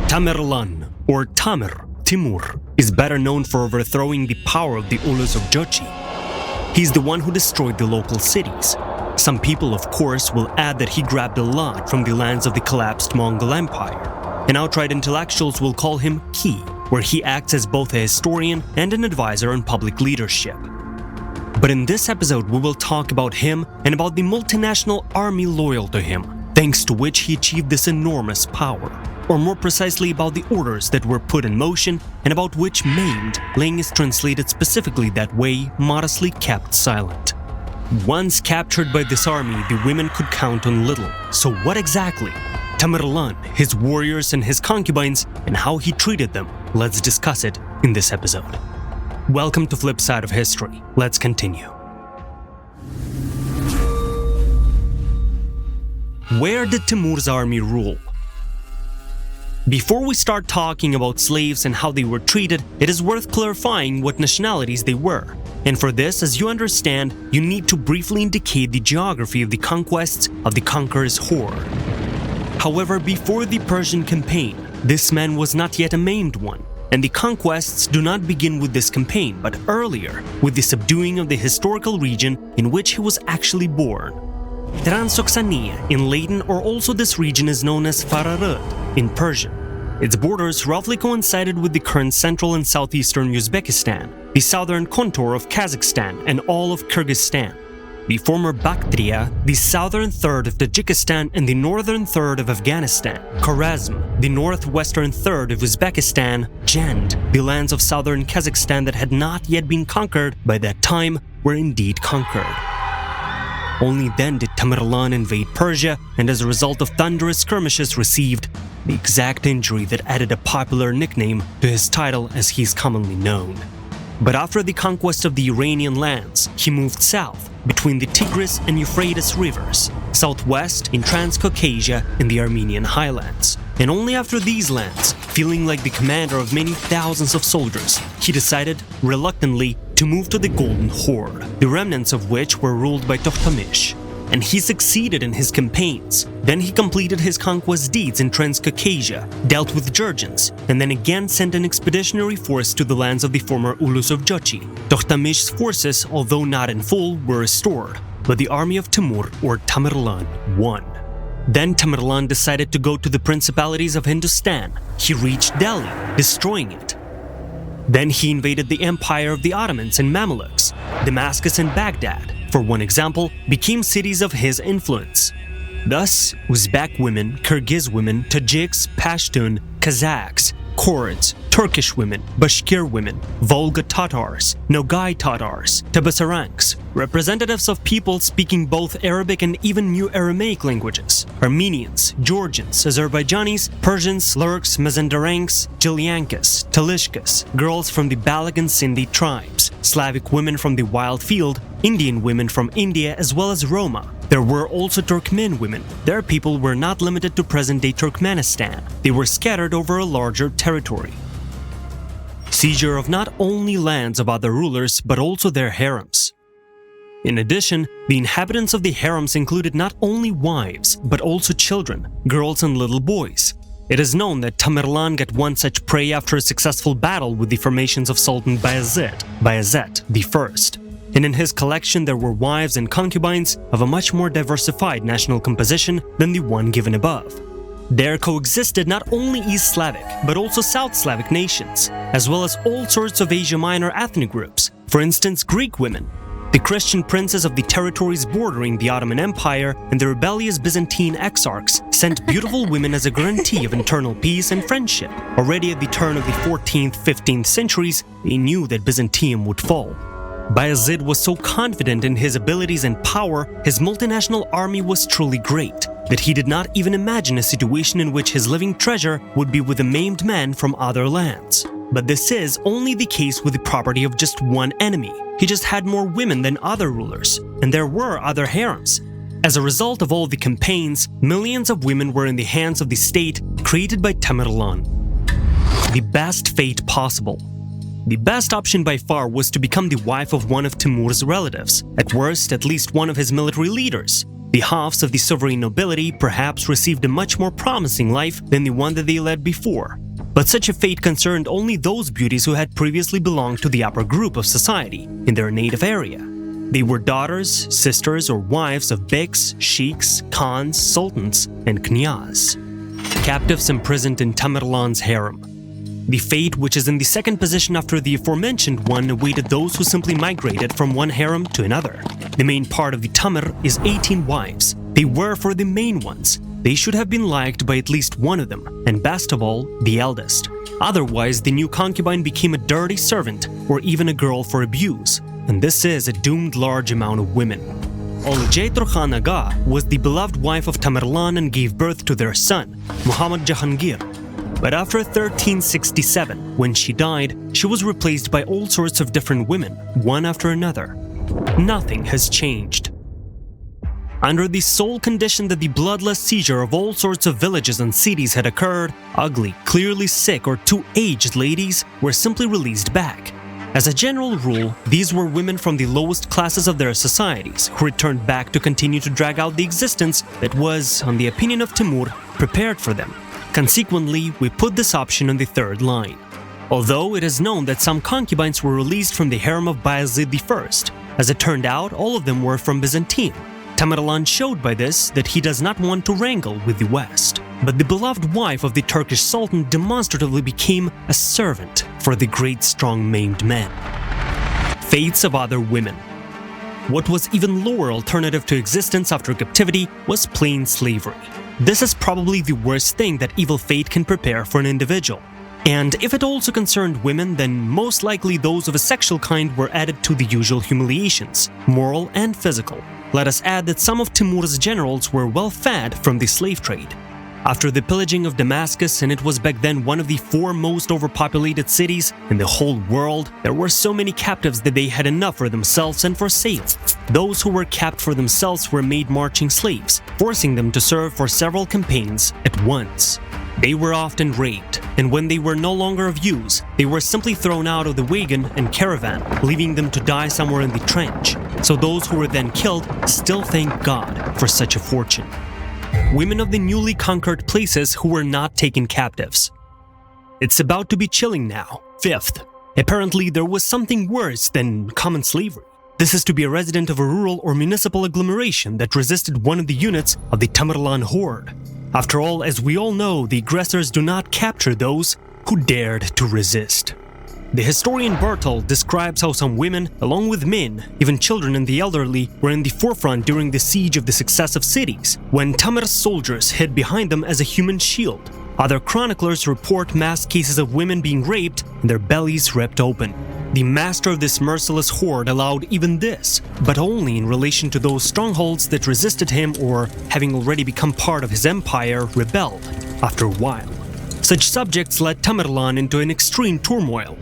Tamerlane, or Timur, is better known for overthrowing the power of the Ulus of Jochi. He's the one who destroyed the local cities. Some people, of course, will add that he grabbed a lot from the lands of the collapsed Mongol Empire, and outright intellectuals will call him Ki, where he acts as both a historian and an advisor on public leadership. But in this episode, we will talk about him and about the multinational army loyal to him, thanks to which he achieved this enormous power. Or more precisely about the orders that were put in motion and about which maimed Lang is translated specifically that way, modestly kept silent. Once captured by this army, the women could count on little. So what exactly? Tamerlane, his warriors and his concubines, and how he treated them. Let's discuss it in this episode. Welcome to Flip Side of History. Let's continue. Where did Timur's army rule? Before we start talking about slaves and how they were treated, it is worth clarifying what nationalities they were. And for this, as you understand, you need to briefly indicate the geography of the conquests of the conqueror's horde. However, before the Persian campaign, this man was not yet a maimed one, and the conquests do not begin with this campaign, but earlier, with the subduing of the historical region in which he was actually born. Transoxania in Latin, or also this region is known as Fararud in Persian. Its borders roughly coincided with the current central and southeastern Uzbekistan, the southern contour of Kazakhstan, and all of Kyrgyzstan. The former Bactria, the southern third of Tajikistan and the northern third of Afghanistan. Khwarezm, the northwestern third of Uzbekistan. Jand, the lands of southern Kazakhstan that had not yet been conquered by that time, were indeed conquered. Only then did Tamerlane invade Persia, and as a result of thunderous skirmishes received the exact injury that added a popular nickname to his title as he is commonly known. But after the conquest of the Iranian lands, he moved south between the Tigris and Euphrates rivers, southwest in Transcaucasia and the Armenian highlands. And only after these lands, feeling like the commander of many thousands of soldiers, he decided, reluctantly, to move to the Golden Horde, the remnants of which were ruled by Tohtamish. And he succeeded in his campaigns. Then he completed his conquest deeds in Transcaucasia, dealt with Georgians, and then again sent an expeditionary force to the lands of the former Ulus of Jochi. Tohtamish's forces, although not in full, were restored, but the army of Timur, or Tamerlane, won. Then Tamerlane decided to go to the principalities of Hindustan. He reached Delhi, destroying it. Then he invaded the empire of the Ottomans and Mamluks. Damascus and Baghdad, for one example, became cities of his influence. Thus, Uzbek women, Kyrgyz women, Tajiks, Pashtun, Kazakhs, Kurds, Turkish women, Bashkir women, Volga Tatars, Nogai Tatars, Tabasaranks, representatives of people speaking both Arabic and even New Aramaic languages, Armenians, Georgians, Azerbaijanis, Persians, Lurks, Mazandaranks, Jilyankas, Talishkas, girls from the Balak and Sindhi tribes, Slavic women from the Wild Field, Indian women from India, as well as Roma. There were also Turkmen women. Their people were not limited to present-day Turkmenistan. They were scattered over a larger territory. Seizure of not only lands of other rulers, but also their harems. In addition, the inhabitants of the harems included not only wives, but also children, girls and little boys. It is known that Tamerlane got one such prey after a successful battle with the formations of Sultan Bayezid I. And in his collection there were wives and concubines of a much more diversified national composition than the one given above. There coexisted not only East Slavic, but also South Slavic nations, as well as all sorts of Asia Minor ethnic groups, for instance Greek women, the Christian princes of the territories bordering the Ottoman Empire, and the rebellious Byzantine exarchs sent beautiful women as a guarantee of internal peace and friendship. Already at the turn of the 14th, 15th centuries, they knew that Byzantium would fall. Bayezid was so confident in his abilities and power, his multinational army was truly great, that he did not even imagine a situation in which his living treasure would be with a maimed man from other lands. But this is only the case with the property of just one enemy. He just had more women than other rulers, and there were other harems. As a result of all the campaigns, millions of women were in the hands of the state created by Tamerlane. The best fate possible. The best option by far was to become the wife of one of Timur's relatives, at worst at least one of his military leaders. The halves of the sovereign nobility perhaps received a much more promising life than the one that they led before. But such a fate concerned only those beauties who had previously belonged to the upper group of society in their native area. They were daughters, sisters, or wives of beyks, sheiks, khans, sultans, and knyaz. Captives imprisoned in Tamerlane's harem. The fate, which is in the second position after the aforementioned one, awaited those who simply migrated from one harem to another. The main part of the Tamer is 18 wives. They were for the main ones. They should have been liked by at least one of them, and best of all, the eldest. Otherwise, the new concubine became a dirty servant or even a girl for abuse, and this is a doomed large amount of women. Olcaytur Khan Aga was the beloved wife of Tamerlane and gave birth to their son, Muhammad Jahangir. But after 1367, when she died, she was replaced by all sorts of different women, one after another. Nothing has changed. Under the sole condition that the bloodless seizure of all sorts of villages and cities had occurred, ugly, clearly sick, or too aged ladies were simply released back. As a general rule, these were women from the lowest classes of their societies who returned back to continue to drag out the existence that was, on the opinion of Timur, prepared for them. Consequently, we put this option on the third line. Although it is known that some concubines were released from the harem of Bayezid I. As it turned out, all of them were from Byzantine. Tamerlane showed by this that he does not want to wrangle with the West. But the beloved wife of the Turkish Sultan demonstratively became a servant for the great strong maimed man. Fates of other women. What was even lower alternative to existence after captivity was plain slavery. This is probably the worst thing that evil fate can prepare for an individual. And if it also concerned women, then most likely those of a sexual kind were added to the usual humiliations, moral and physical. Let us add that some of Timur's generals were well fed from the slave trade. After the pillaging of Damascus, and it was back then one of the 4 most overpopulated cities in the whole world, there were so many captives that they had enough for themselves and for sale. Those who were kept for themselves were made marching slaves, forcing them to serve for several campaigns at once. They were often raped, and when they were no longer of use, they were simply thrown out of the wagon and caravan, leaving them to die somewhere in the trench. So those who were then killed still thank God for such a fortune. Women of the newly conquered places who were not taken captives. It's about to be chilling now. Fifth, apparently there was something worse than common slavery. This is to be a resident of a rural or municipal agglomeration that resisted one of the units of the Tamerlane horde. After all, as we all know, the aggressors do not capture those who dared to resist. The historian Bertel describes how some women, along with men, even children and the elderly, were in the forefront during the siege of the successive cities, when Tamer's soldiers hid behind them as a human shield. Other chroniclers report mass cases of women being raped and their bellies ripped open. The master of this merciless horde allowed even this, but only in relation to those strongholds that resisted him or, having already become part of his empire, rebelled after a while. Such subjects led Tamerlane into an extreme turmoil.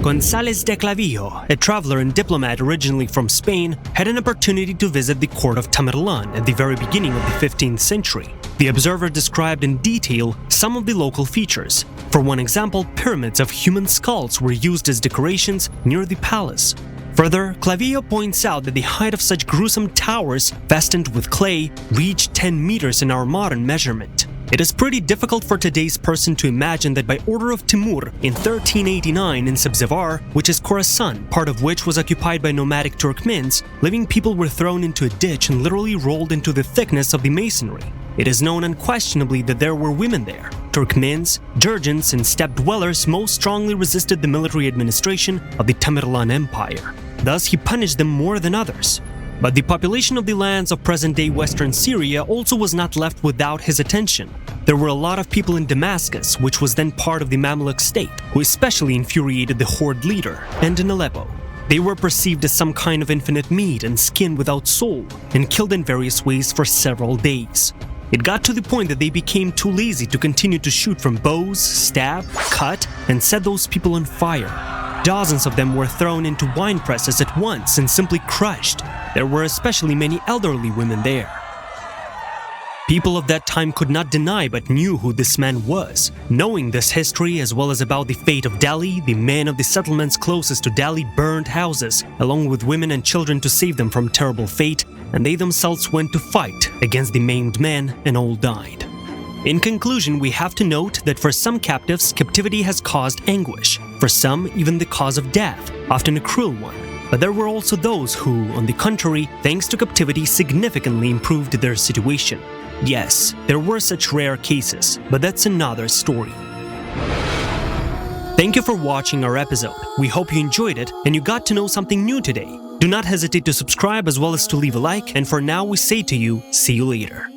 González de Clavijo, a traveler and diplomat originally from Spain, had an opportunity to visit the court of Tamerlane at the very beginning of the 15th century. The observer described in detail some of the local features. For one example, pyramids of human skulls were used as decorations near the palace. Further, Clavijo points out that the height of such gruesome towers, fastened with clay, reached 10 meters in our modern measurement. It is pretty difficult for today's person to imagine that by order of Timur in 1389 in Sabzevar, which is Khorasan, part of which was occupied by nomadic Turkmens, living people were thrown into a ditch and literally rolled into the thickness of the masonry. It is known unquestionably that there were women there. Turkmens, Georgians, and steppe dwellers most strongly resisted the military administration of the Tamerlane Empire. Thus, he punished them more than others. But the population of the lands of present-day Western Syria also was not left without his attention. There were a lot of people in Damascus, which was then part of the Mamluk state, who especially infuriated the horde leader, and in Aleppo. They were perceived as some kind of infinite meat and skin without soul, and killed in various ways for several days. It got to the point that they became too lazy to continue to shoot from bows, stab, cut, and set those people on fire. Dozens of them were thrown into wine presses at once and simply crushed. There were especially many elderly women there. People of that time could not deny but knew who this man was. Knowing this history as well as about the fate of Delhi, the men of the settlements closest to Delhi burned houses, along with women and children to save them from terrible fate, and they themselves went to fight against the maimed men and all died. In conclusion, we have to note that for some captives, captivity has caused anguish, for some even the cause of death, often a cruel one. But there were also those who, on the contrary, thanks to captivity significantly improved their situation. Yes, there were such rare cases, but that's another story. Thank you for watching our episode. We hope you enjoyed it and you got to know something new today. Do not hesitate to subscribe as well as to leave a like, and for now we say to you, see you later.